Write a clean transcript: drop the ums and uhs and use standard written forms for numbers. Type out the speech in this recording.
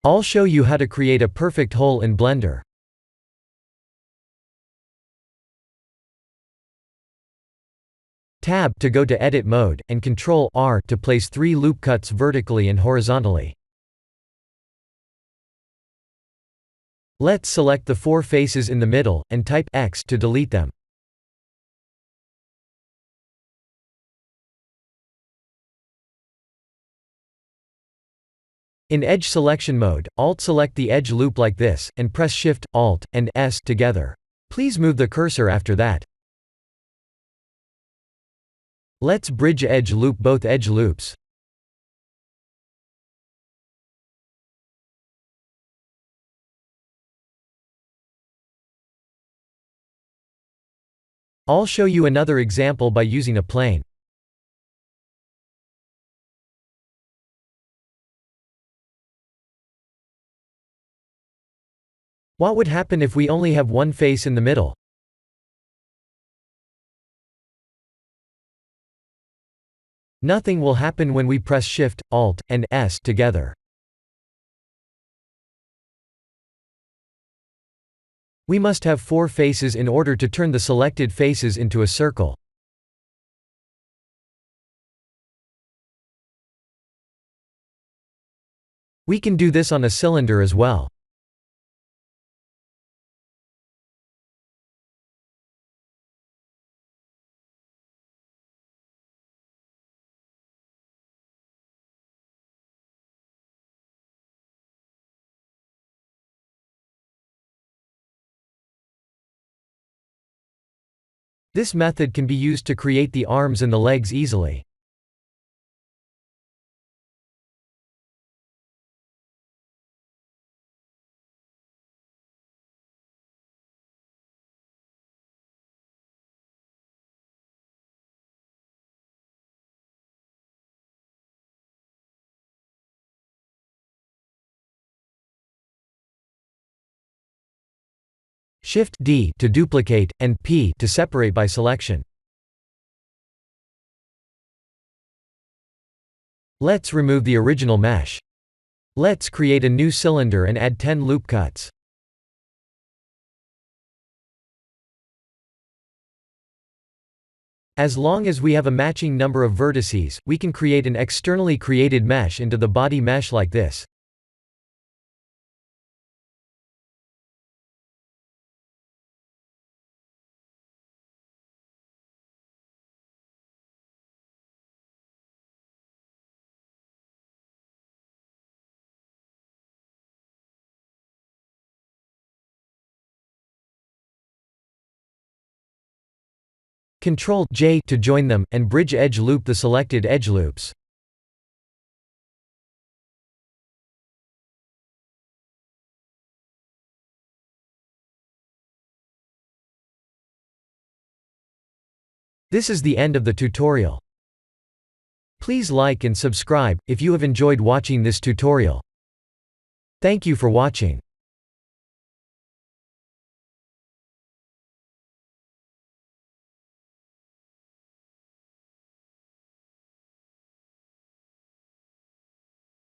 I'll show you how to create a perfect hole in Blender. Tab to go to edit mode, and Ctrl R to place 3 loop cuts vertically and horizontally. Let's select the 4 faces in the middle, and type X to delete them. In edge selection mode, Alt-select the edge loop like this, and press Shift, Alt, and S together. Please move the cursor after that. Let's bridge edge loop both edge loops. I'll show you another example by using a plane. What would happen if we only have one face in the middle? Nothing will happen when we press Shift, Alt, and S together. We must have 4 faces in order to turn the selected faces into a circle. We can do this on a cylinder as well. This method can be used to create the arms and the legs easily. Shift D to duplicate, and P to separate by selection. Let's remove the original mesh. Let's create a new cylinder and add 10 loop cuts. As long as we have a matching number of vertices, we can create an externally created mesh into the body mesh like this. Ctrl J to join them, and bridge edge loop the selected edge loops. This is the end of the tutorial. Please like and subscribe if you have enjoyed watching this tutorial. Thank you for watching.